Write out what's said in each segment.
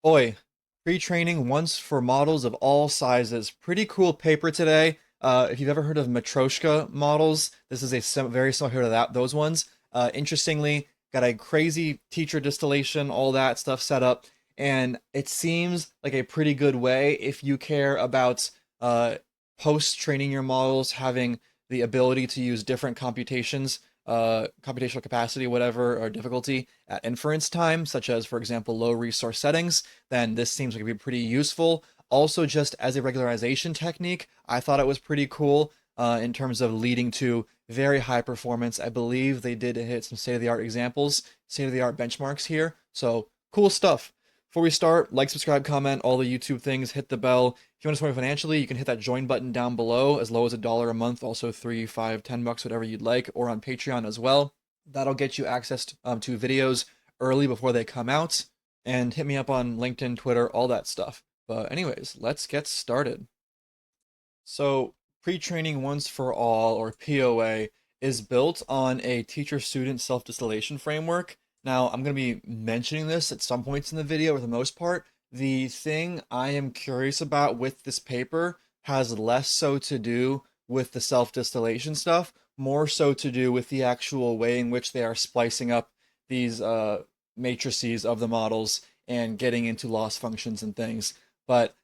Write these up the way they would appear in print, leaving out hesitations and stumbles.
Oi, pre-training once for models of all sizes. Pretty cool paper today. If you've ever heard of Matryoshka models, this is very similar to those ones. Interestingly, got a crazy teacher distillation, all that stuff set up, and it seems like a pretty good way if you care about uh, post-training your models, having the ability to use different computational capacity, whatever, or difficulty at inference time, such as, for example, low resource settings, then this seems like it'd be pretty useful. Also, just as a regularization technique, I thought it was pretty cool in terms of leading to very high performance. I believe they did hit some state-of-the-art examples, state-of-the-art benchmarks here. So cool stuff. Before we start, like, subscribe, comment, all the YouTube things, hit the bell. If you want to support me financially, you can hit that join button down below, as low as $1 a month, also 3, 5, 10 bucks, whatever you'd like, or on Patreon as well. That'll get you access to videos early before they come out, and hit me up on LinkedIn, Twitter, all that stuff. But anyways, let's get started. So, pre-training once for all, or POA, is built on a teacher-student self-distillation framework. Now, I'm going to be mentioning this at some points in the video, for the most part. The thing I am curious about with this paper has less so to do with the self-distillation stuff, more so to do with the actual way in which they are splicing up these matrices of the models and getting into loss functions and things. But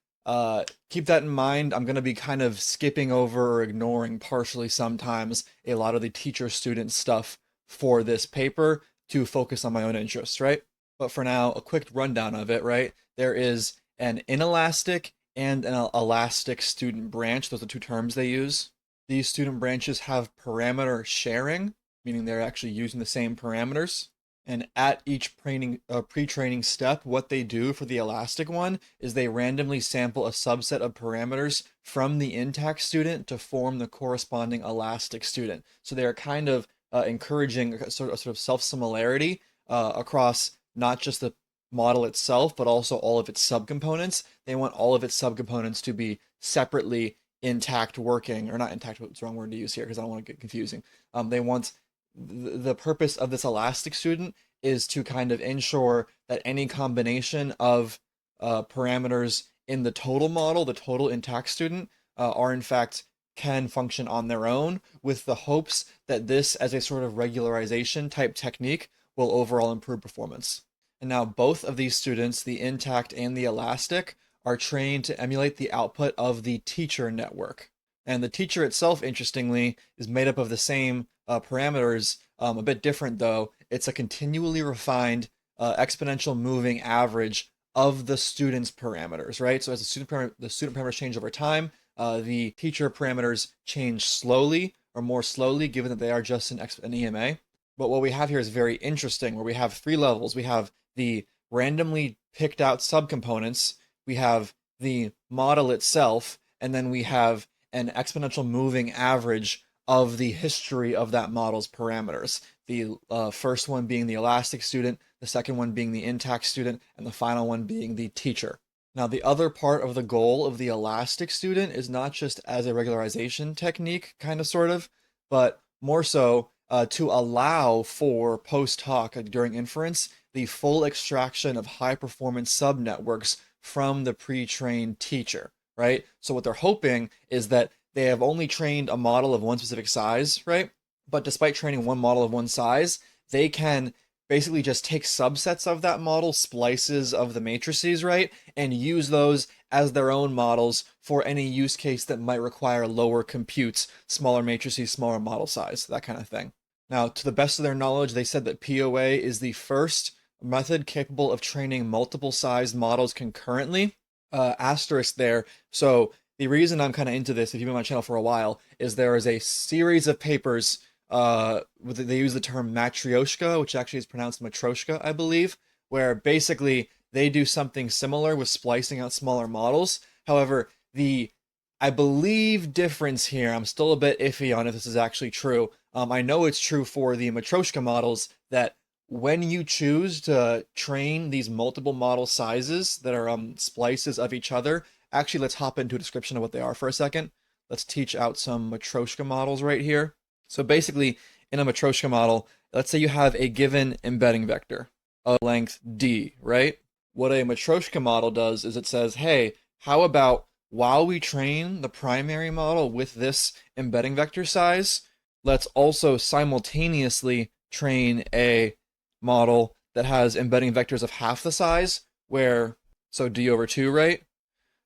keep that in mind. I'm going to be kind of skipping over or ignoring partially sometimes a lot of the teacher student stuff for this paper to focus on my own interests, right? But for now, a quick rundown of it, right? There is an inelastic and an elastic student branch. Those are two terms they use. These student branches have parameter sharing, meaning they're actually using the same parameters. And at each pre-training step, what they do for the elastic one is they randomly sample a subset of parameters from the intact student to form the corresponding elastic student. So they are kind of encouraging a sort of self-similarity across not just the model itself, but also all of its subcomponents. They want all of its subcomponents to be separately intact working, or not intact, what's the wrong word to use here because I don't want to get confusing. They want the purpose of this elastic student is to kind of ensure that any combination of parameters in the total model, the total intact student, are in fact can function on their own, with the hopes that this, as a sort of regularization type technique, will overall improve performance. And now both of these students, the intact and the elastic, are trained to emulate the output of the teacher network. And the teacher itself, interestingly, is made up of the same parameters, a bit different though. It's a continually refined exponential moving average of the student's parameters, right? So as the student parameters change over time, the teacher parameters change slowly or more slowly, given that they are just an EMA. But what we have here is very interesting, where we have three levels. We have the randomly picked out subcomponents, we have the model itself, and then we have an exponential moving average of the history of that model's parameters. The first one being the elastic student, the second one being the intact student, and the final one being the teacher. Now, the other part of the goal of the elastic student is not just as a regularization technique, kind of, sort of, but more so to allow for post hoc during inference the full extraction of high performance subnetworks from the pre-trained teacher, right? So what they're hoping is that they have only trained a model of one specific size, right? But despite training one model of one size, they can basically just take subsets of that model, splices of the matrices, right? And use those as their own models for any use case that might require lower computes, smaller matrices, smaller model size, that kind of thing. Now, to the best of their knowledge, they said that POA is the first method capable of training multiple sized models concurrently. Asterisk there. So the reason I'm kind of into this, if you've been on my channel for a while, is there is a series of papers. They use the term matryoshka, which actually is pronounced matroshka, I believe, where basically they do something similar with splicing out smaller models. However, the I believe difference here, I'm still a bit iffy on if this is actually true. I know it's true for the matroshka models that when you choose to train these multiple model sizes that are splices of each other, actually, let's hop into a description of what they are for a second. Let's teach out some Matryoshka models right here. So basically, in a Matryoshka model, let's say you have a given embedding vector of length d, right? what a Matryoshka model does is it says, hey, how about while we train the primary model with this embedding vector size, let's also simultaneously train a model that has embedding vectors of half the size, where, so d over 2, right?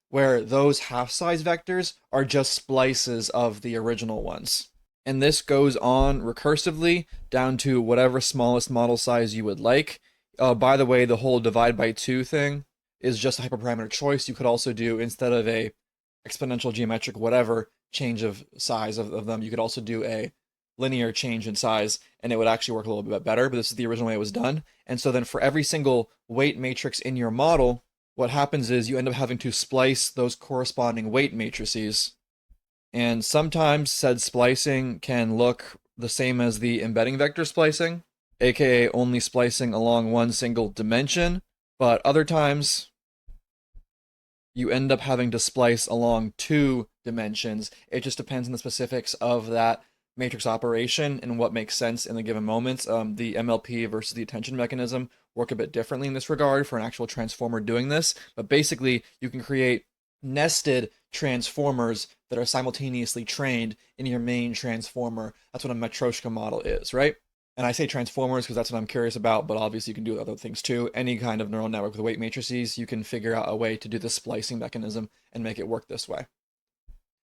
Where those half size vectors are just splices of the original ones. And this goes on recursively down to whatever smallest model size you would like. By the way, the whole divide by 2 thing is just a hyperparameter choice. You could also do, instead of a exponential, geometric, whatever change of size of them, you could also do a linear change in size, and it would actually work a little bit better, but this is the original way it was done. And so then for every single weight matrix in your model, what happens is you end up having to splice those corresponding weight matrices. And sometimes said splicing can look the same as the embedding vector splicing, aka only splicing along one single dimension, but other times you end up having to splice along 2 dimensions. It just depends on the specifics of that matrix operation and what makes sense in the given moments. The MLP versus the attention mechanism work a bit differently in this regard for an actual transformer doing this, but basically you can create nested transformers that are simultaneously trained in your main transformer. That's what a Matryoshka model is, right? And I say transformers because that's what I'm curious about, but obviously you can do other things too. Any kind of neural network with weight matrices, you can figure out a way to do the splicing mechanism and make it work this way.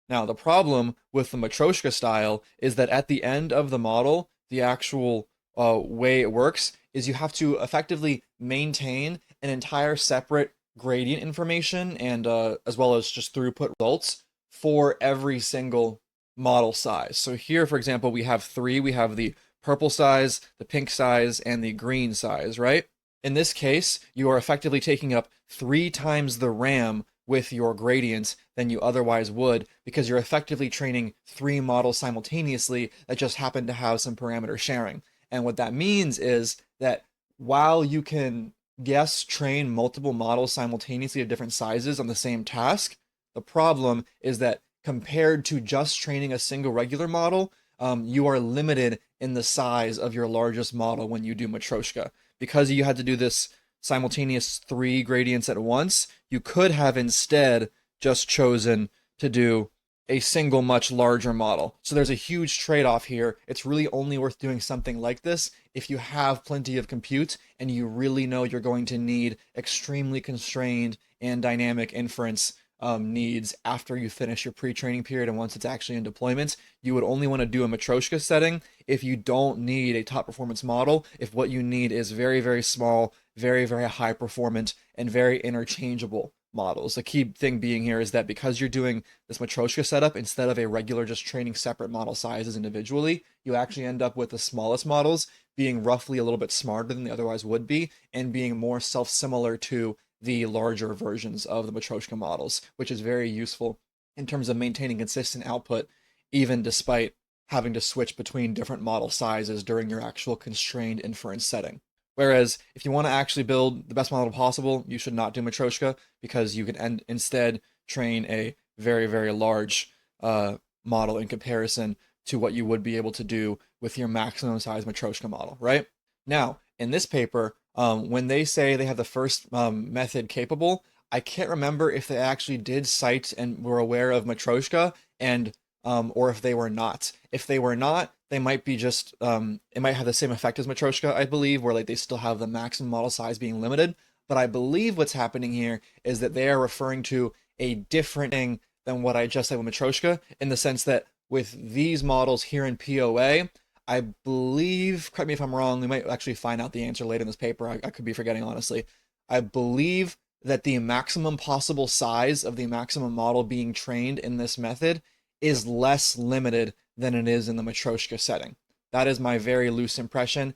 Now, the problem with the Matryoshka style is that at the end of the model, the actual way it works is you have to effectively maintain an entire separate gradient information and as well as just throughput results for every single model size. So here, for example, we have 3. We have the purple size, the pink size, and the green size, right? In this case, you are effectively taking up 3 times the RAM with your gradients than you otherwise would because you're effectively training 3 models simultaneously that just happen to have some parameter sharing. And what that means is that while you can, yes, train multiple models simultaneously of different sizes on the same task, the problem is that compared to just training a single regular model, you are limited in the size of your largest model when you do Matryoshka. Because you had to do this simultaneous 3 gradients at once, you could have instead just chosen to do a single much larger model. So there's a huge trade-off here. It's really only worth doing something like this if you have plenty of compute and you really know you're going to need extremely constrained and dynamic inference needs after you finish your pre-training period and once it's actually in deployment. You would only want to do a Matryoshka setting if you don't need a top performance model, if what you need is very, very small, very, very high performant, and very interchangeable models. The key thing being here is that because you're doing this Matryoshka setup instead of a regular just training separate model sizes individually, you actually end up with the smallest models being roughly a little bit smarter than they otherwise would be and being more self-similar to the larger versions of the Matryoshka models, which is very useful in terms of maintaining consistent output, even despite having to switch between different model sizes during your actual constrained inference setting. Whereas if you want to actually build the best model possible, you should not do Matryoshka because you can instead train a very, very large model in comparison to what you would be able to do with your maximum size Matryoshka model, right? Now, in this paper, when they say they have the first method capable, I can't remember if they actually did cite and were aware of Matryoshka and or if they were not. If they were not, they might be just it might have the same effect as Matryoshka, I believe, where like they still have the maximum model size being limited. But I believe what's happening here is that they are referring to a different thing than what I just said with Matryoshka, in the sense that with these models here in POA, I believe, correct me if I'm wrong, we might actually find out the answer later in this paper. I could be forgetting, honestly. I believe that the maximum possible size of the maximum model being trained in this method is less limited than it is in the Matryoshka setting. That is my very loose impression.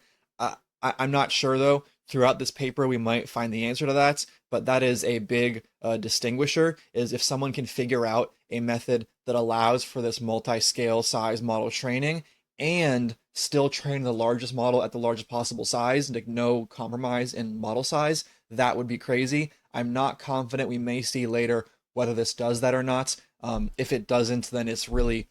I'm not sure, though. Throughout this paper, we might find the answer to that, but that is a big distinguisher, is if someone can figure out a method that allows for this multi-scale size model training and still train the largest model at the largest possible size, like no compromise in model size, that would be crazy. I'm not confident. We may see later whether this does that or not. If it doesn't, then it's really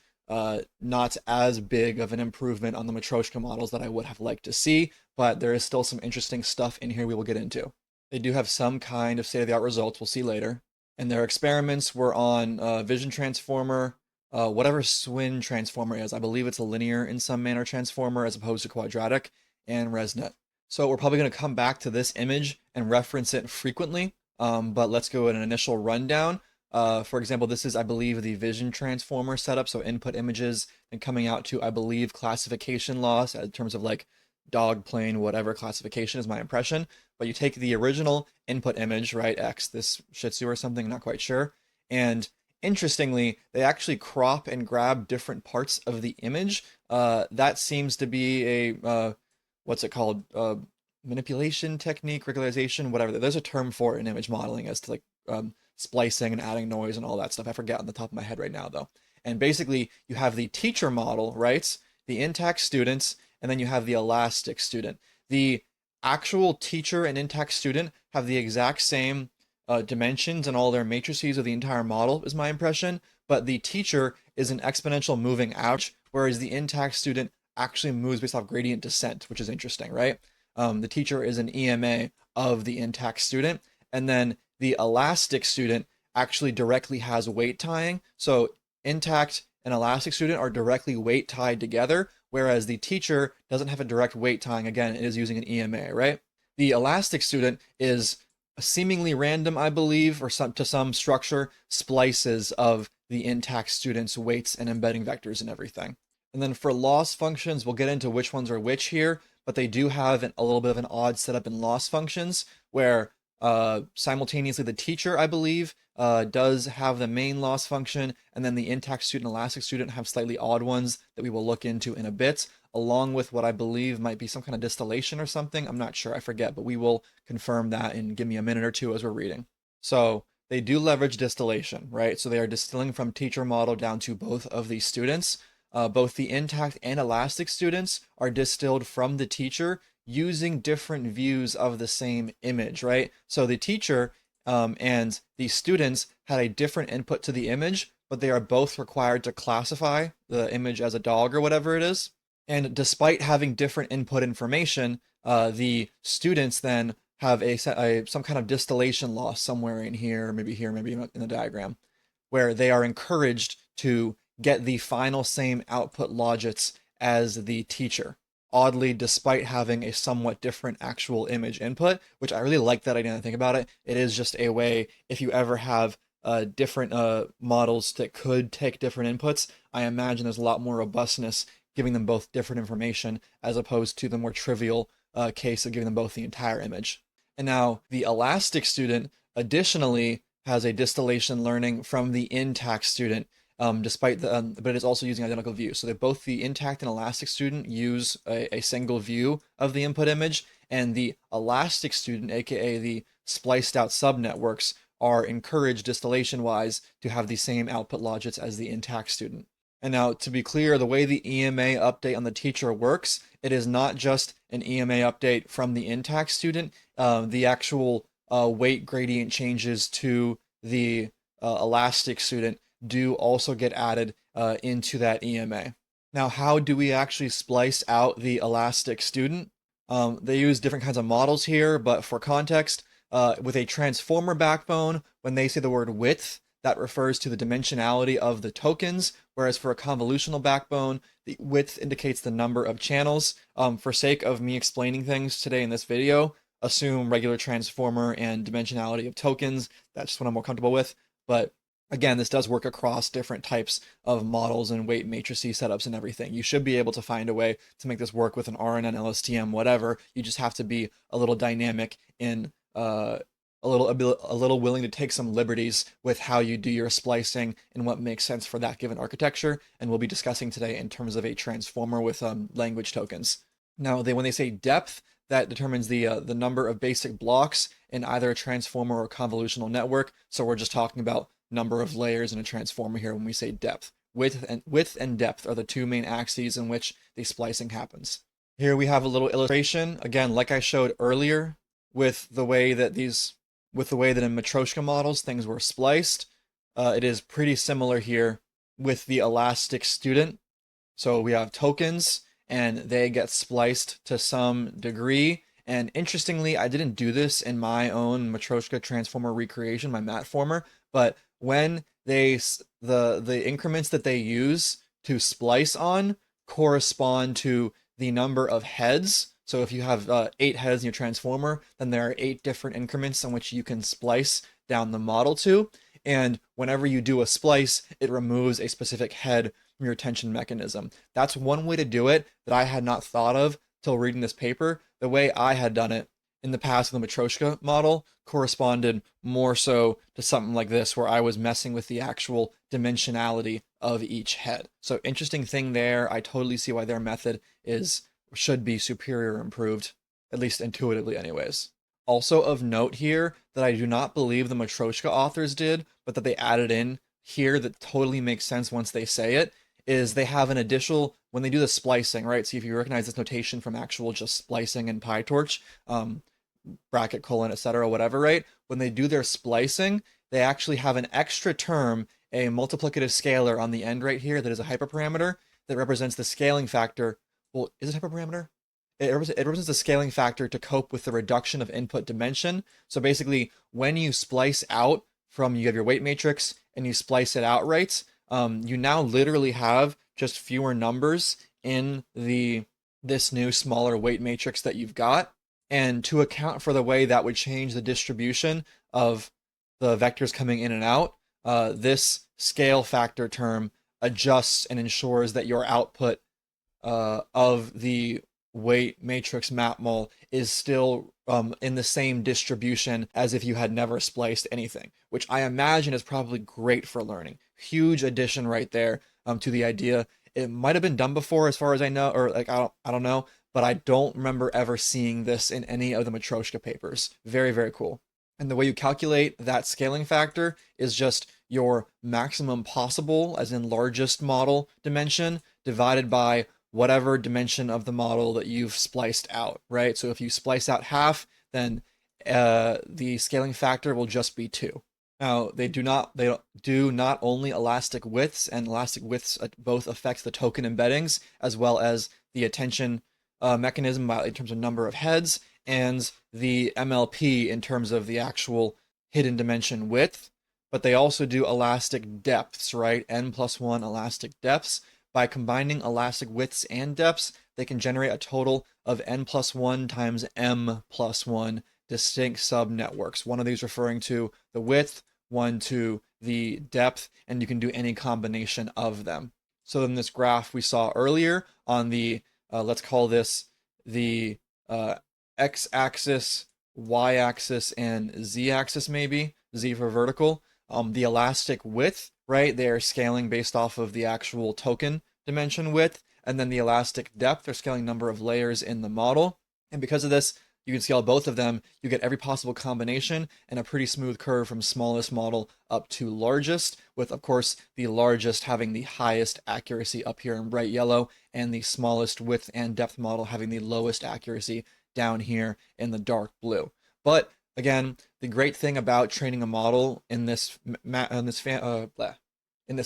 not as big of an improvement on the Matryoshka models that I would have liked to see, but there is still some interesting stuff in here we will get into. They do have some kind of state-of-the-art results, we'll see later. And their experiments were on Vision Transformer, whatever Swin Transformer is. I believe it's a linear in some manner transformer as opposed to quadratic, and ResNet. So we're probably going to come back to this image and reference it frequently, but let's go at an initial rundown. For example, this is, I believe, the Vision Transformer setup, so input images and coming out to, I believe, classification loss in terms of like dog, plane, whatever classification is my impression. But you take the original input image, right, X, this Shih Tzu or something, not quite sure, and interestingly, they actually crop and grab different parts of the image. That seems to be a, what's it called? Manipulation technique, regularization, whatever. There's a term for it in image modeling as to like splicing and adding noise and all that stuff. I forget on the top of my head right now, though. And basically, you have the teacher model, right? The intact students, and then you have the elastic student. The actual teacher and intact student have the exact same dimensions and all their matrices of the entire model, is my impression. But the teacher is an exponential moving average, whereas the intact student actually moves based off gradient descent, which is interesting, right? The teacher is an EMA of the intact student, and then the elastic student actually directly has weight tying. So intact and elastic student are directly weight tied together, whereas the teacher doesn't have a direct weight tying. Again, it is using an EMA, right? The elastic student is seemingly random, I believe, or to some structure, splices of the intact student's weights and embedding vectors and everything. And then for loss functions, we'll get into which ones are which here, but they do have a little bit of an odd setup in loss functions where simultaneously the teacher, I believe, does have the main loss function, and then the intact student, elastic student have slightly odd ones that we will look into in a bit, along with what I believe might be some kind of distillation or something. I'm not sure, I forget, but we will confirm that and give me a minute or two as we're reading. So they do leverage distillation, right? So they are distilling from teacher model down to both of the students. Both the intact and elastic students are distilled from the teacher using different views of the same image, right? So the teacher and the students had a different input to the image, but they are both required to classify the image as a dog or whatever it is. And despite having different input information, the students then have some kind of distillation loss somewhere in here, maybe in the diagram, where they are encouraged to get the final same output logits as the teacher. Oddly, despite having a somewhat different actual image input, which I really like that idea. I think about it. It is just a way, if you ever have different models that could take different inputs, I imagine there's a lot more robustness giving them both different information as opposed to the more trivial case of giving them both the entire image. And now the elastic student additionally has a distillation learning from the intact student, despite the, but it is also using identical views. So that both the intact and elastic student use a single view of the input image, and the elastic student, aka the spliced out subnetworks, are encouraged distillation wise to have the same output logits as the intact student. And now, to be clear, the way the EMA update on the teacher works, it is not just an EMA update from the intact student. The actual weight gradient changes to the elastic student do also get added into that EMA. Now, how do we actually splice out the elastic student? They use different kinds of models here, but for context, with a transformer backbone, when they say the word width, that refers to the dimensionality of the tokens, whereas for a convolutional backbone, the width indicates the number of channels. For sake of me explaining things today in this video, assume regular transformer and dimensionality of tokens. That's what I'm more comfortable with. But again, this does work across different types of models and weight matrices setups and everything. You should be able to find a way to make this work with an RNN, LSTM, whatever. You just have to be a little dynamic in a little willing to take some liberties with how you do your splicing and what makes sense for that given architecture. And we'll be discussing today in terms of a transformer with language tokens. Now, when they say depth, that determines the number of basic blocks in either a transformer or convolutional network. So we're just talking about number of layers in a transformer here when we say depth. Width and depth are the two main axes in which the splicing happens. Here we have a little illustration, again, like I showed earlier, with the way that in Matryoshka models things were spliced. It is pretty similar here with the elastic student. So we have tokens, and they get spliced to some degree, And interestingly, I didn't do this in my own Matryoshka transformer recreation, my Matformer, but when the increments that they use to splice on correspond to the number of heads. So if you have 8 heads in your transformer, then there are 8 different increments in which you can splice down the model to. And whenever you do a splice, it removes a specific head from your tension mechanism. That's one way to do it that I had not thought of till reading this paper. The way I had done it in the past with the Matryoshka model corresponded more so to something like this, where I was messing with the actual dimensionality of each head. So interesting thing there. I totally see why their method is should be superior or improved, at least intuitively anyways. Also of note here that I do not believe the Matryoshka authors did, but that they added in here that totally makes sense once they say it, is they have an additional, when they do the splicing, right? See if you recognize this notation from actual just splicing in PyTorch, bracket, colon, etc., whatever, right? When they do their splicing, they actually have an extra term, a multiplicative scalar on the end right here that is a hyperparameter that represents the scaling factor. Well, is it hyperparameter? It represents the scaling factor to cope with the reduction of input dimension. So basically, when you splice out from, you have your weight matrix and you splice it out right, you now literally have just fewer numbers in this new smaller weight matrix that you've got. And to account for the way that would change the distribution of the vectors coming in and out, this scale factor term adjusts and ensures that your output of the weight matrix mapmol is still in the same distribution as if you had never spliced anything, which I imagine is probably great for learning. Huge addition right there to the idea. It might have been done before, as far as I know, or like I don't know, but I don't remember ever seeing this in any of the Matryoshka papers. Very, very cool. And the way you calculate that scaling factor is just your maximum possible, as in largest model dimension, divided by whatever dimension of the model that you've spliced out, right? So if you splice out half, then the scaling factor will just be 2. Now, they do not only elastic widths, and elastic widths both affects the token embeddings as well as the attention mechanism in terms of number of heads, and the MLP in terms of the actual hidden dimension width, but they also do elastic depths, right? N+1 elastic depths. By combining elastic widths and depths, they can generate a total of N+1 times M+1 distinct subnetworks. One of these referring to the width, one to the depth, and you can do any combination of them. So in this graph we saw earlier on the, let's call this the x-axis, y-axis, and z-axis maybe, z for vertical, the elastic width, right? They are scaling based off of the actual token dimension width, and then the elastic depth, they're scaling number of layers in the model. And because of this, you can scale both of them. You get every possible combination and a pretty smooth curve from smallest model up to largest, with, of course, the largest having the highest accuracy up here in bright yellow, and the smallest width and depth model having the lowest accuracy down here in the dark blue. But again, the great thing about training a model in this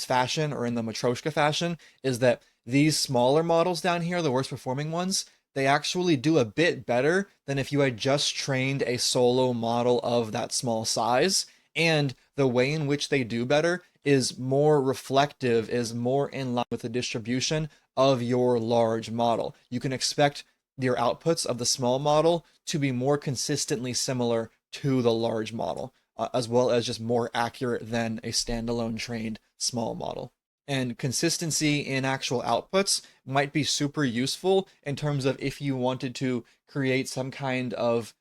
fashion, or in the Matryoshka fashion, is that these smaller models down here, the worst performing ones, they actually do a bit better than if you had just trained a solo model of that small size. And the way in which they do better is more reflective, is more in line with the distribution of your large model. You can expect your outputs of the small model to be more consistently similar to the large model, as well as just more accurate than a standalone trained small model. And consistency in actual outputs might be super useful in terms of if you wanted to create some kind of,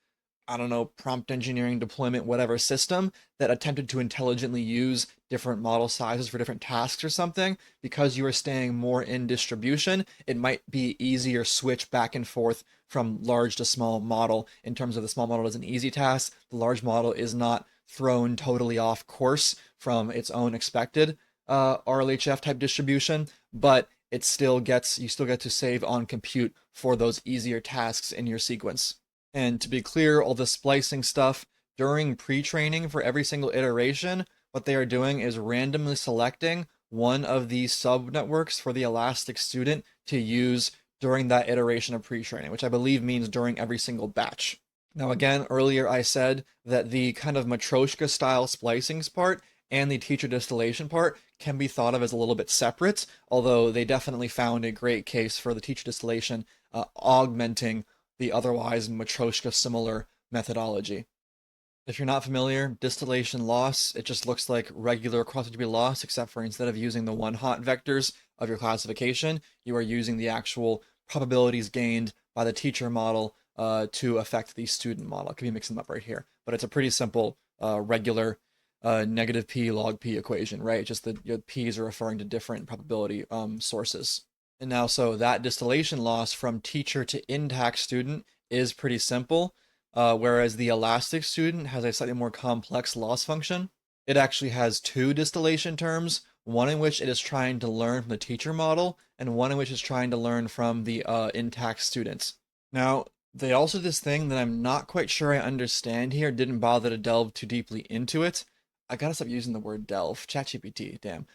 I don't know, prompt engineering deployment, whatever system that attempted to intelligently use different model sizes for different tasks or something. Because you are staying more in distribution, it might be easier switch back and forth from large to small model, in terms of the small model is an easy task, the large model is not thrown totally off course from its own expected RLHF type distribution, but you still get to save on compute for those easier tasks in your sequence. And to be clear, all the splicing stuff during pre-training for every single iteration, what they are doing is randomly selecting one of these subnetworks for the elastic student to use during that iteration of pre-training, which I believe means during every single batch. Now, again, earlier I said that the kind of Matryoshka style splicings part and the teacher distillation part can be thought of as a little bit separate, although they definitely found a great case for the teacher distillation augmenting the otherwise Matryoshka similar methodology. If you're not familiar, distillation loss, it just looks like regular cross-entropy loss, except for instead of using the one-hot vectors of your classification, you are using the actual probabilities gained by the teacher model to affect the student model. It could be mixing them up right here, but it's a pretty simple regular negative p log p equation, right? Just the p's are referring to different probability sources. And now, so that distillation loss from teacher to intact student is pretty simple. Whereas the elastic student has a slightly more complex loss function. It actually has two distillation terms, one in which it is trying to learn from the teacher model, and one in which it's trying to learn from the intact students. Now, they also do this thing that I'm not quite sure I understand here, didn't bother to delve too deeply into it. I gotta stop using the word delve. ChatGPT, damn.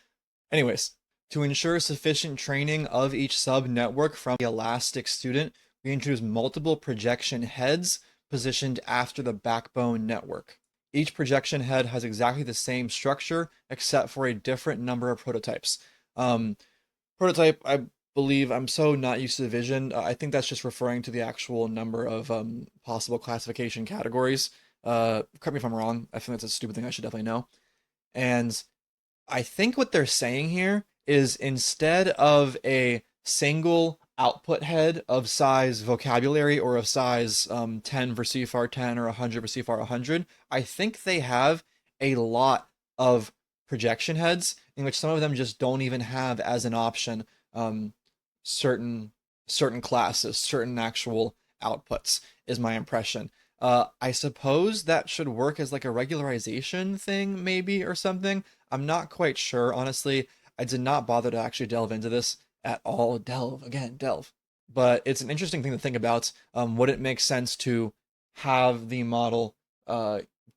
Anyways, to ensure sufficient training of each sub-network from the elastic student, we introduce multiple projection heads positioned after the backbone network. Each projection head has exactly the same structure except for a different number of prototypes. Prototype, I believe, I'm so not used to the vision. I think that's just referring to the actual number of possible classification categories. Correct me if I'm wrong. I think that's a stupid thing I should definitely know. And I think what they're saying here is instead of a single output head of size vocabulary or of size 10 for CFAR 10 or 100 for CFAR 100, I think they have a lot of projection heads in which some of them just don't even have as an option certain classes, certain actual outputs is my impression. I suppose that should work as like a regularization thing, maybe, or something. I'm not quite sure, honestly. I did not bother to actually delve into this at all. Delve, again, delve. But it's an interesting thing to think about. Would it make sense to have the model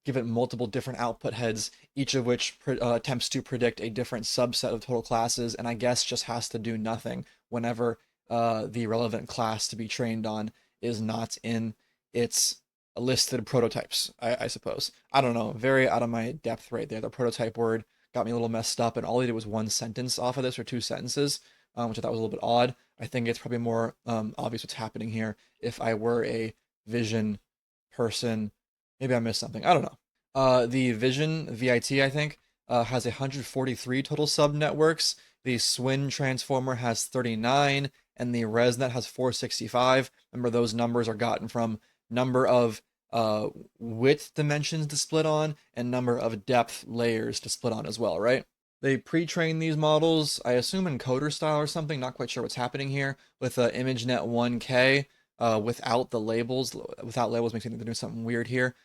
give it multiple different output heads, each of which attempts to predict a different subset of total classes, and I guess just has to do nothing whenever the relevant class to be trained on is not in its listed prototypes, I suppose. I don't know. Very out of my depth right there. The prototype word got me a little messed up, and all he did was one sentence off of this, or two sentences, which I thought was a little bit odd. I think it's probably more obvious what's happening here if I were a vision person. Maybe I missed something. I don't know. The Vision VIT, I think, has 143 total subnetworks. The Swin transformer has 39, and the ResNet has 465. Remember, those numbers are gotten from number of width dimensions to split on and number of depth layers to split on as well, right? They pre-train these models, I assume in coder style or something, not quite sure what's happening here, with ImageNet 1K without the labels. Without labels makes me think they're doing something weird here.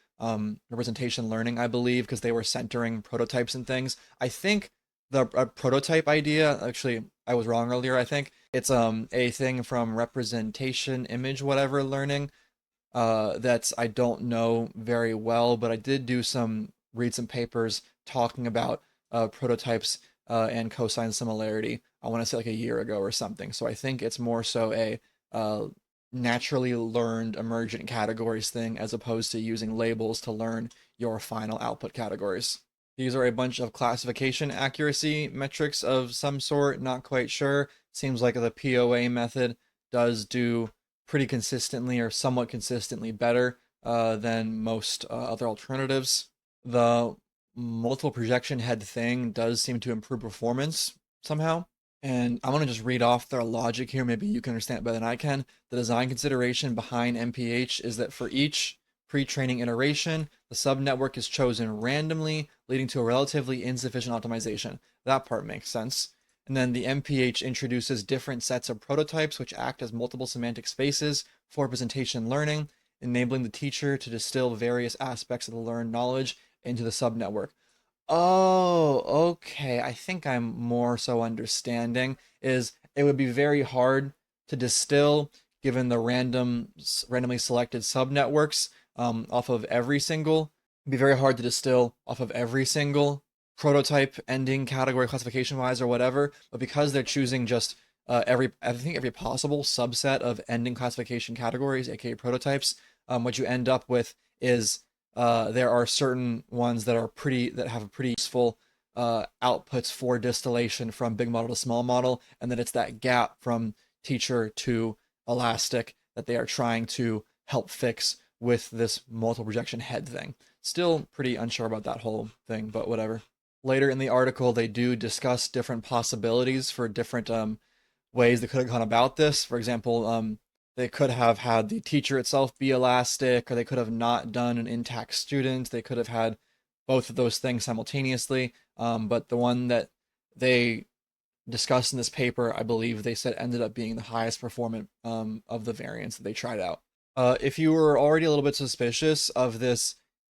Representation learning, I believe, because they were centering prototypes and things. I think the prototype idea, actually, I was wrong earlier, I think. It's a thing from representation image whatever learning that I don't know very well, but I did read some papers talking about prototypes and cosine similarity. I want to say like a year ago or something. So I think it's more so a naturally learned emergent categories thing as opposed to using labels to learn your final output categories. These are a bunch of classification accuracy metrics of some sort, not quite sure. Seems like the POA method does do pretty consistently or somewhat consistently better than most other alternatives. The multiple projection head thing does seem to improve performance somehow. And I want to just read off their logic here. Maybe you can understand it better than I can. The design consideration behind MPH is that for each pre-training iteration, the subnetwork is chosen randomly, leading to a relatively insufficient optimization. That part makes sense. And then the MPH introduces different sets of prototypes which act as multiple semantic spaces for representation learning, enabling the teacher to distill various aspects of the learned knowledge into the subnetwork. Oh, okay. I think I'm more so understanding is it would be very hard to distill given the randomly selected subnetworks off of every single. It'd be very hard to distill off of every single prototype ending category classification wise or whatever, but because they're choosing just I think every possible subset of ending classification categories, aka prototypes. What you end up with is there are certain ones that have a pretty useful outputs for distillation from big model to small model, and then it's that gap from teacher to elastic that they are trying to help fix with this multiple projection head thing. Still pretty unsure about that whole thing, but whatever. Later in the article, they do discuss different possibilities for different ways they could have gone about this. For example, they could have had the teacher itself be elastic, or they could have not done an intact student. They could have had both of those things simultaneously. But the one that they discussed in this paper, I believe they said ended up being the highest performant of the variants that they tried out. If you were already a little bit suspicious of this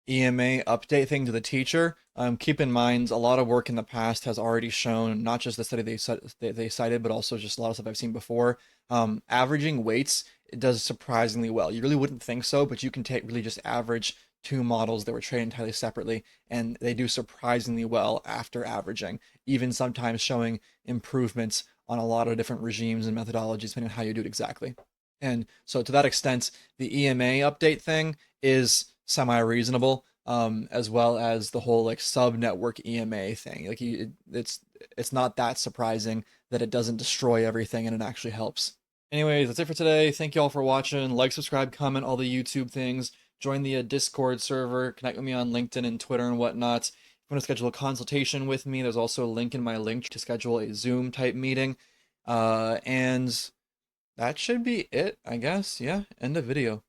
EMA update thing to the teacher, keep in mind a lot of work in the past has already shown, not just the study they cited, but also just a lot of stuff I've seen before. Averaging weights, it does surprisingly well. You really wouldn't think so, but you can take really just average two models that were trained entirely separately, and they do surprisingly well after averaging, even sometimes showing improvements on a lot of different regimes and methodologies, depending on how you do it exactly. And so to that extent, the EMA update thing is semi-reasonable, as well as the whole like sub-network EMA thing. Like it's not that surprising that it doesn't destroy everything and it actually helps. Anyways, that's it for today. Thank you all for watching. Like, subscribe, comment, all the YouTube things. Join the Discord server. Connect with me on LinkedIn and Twitter and whatnot. If you want to schedule a consultation with me, there's also a link in my link to schedule a Zoom type meeting. And that should be it, I guess. Yeah, end of video.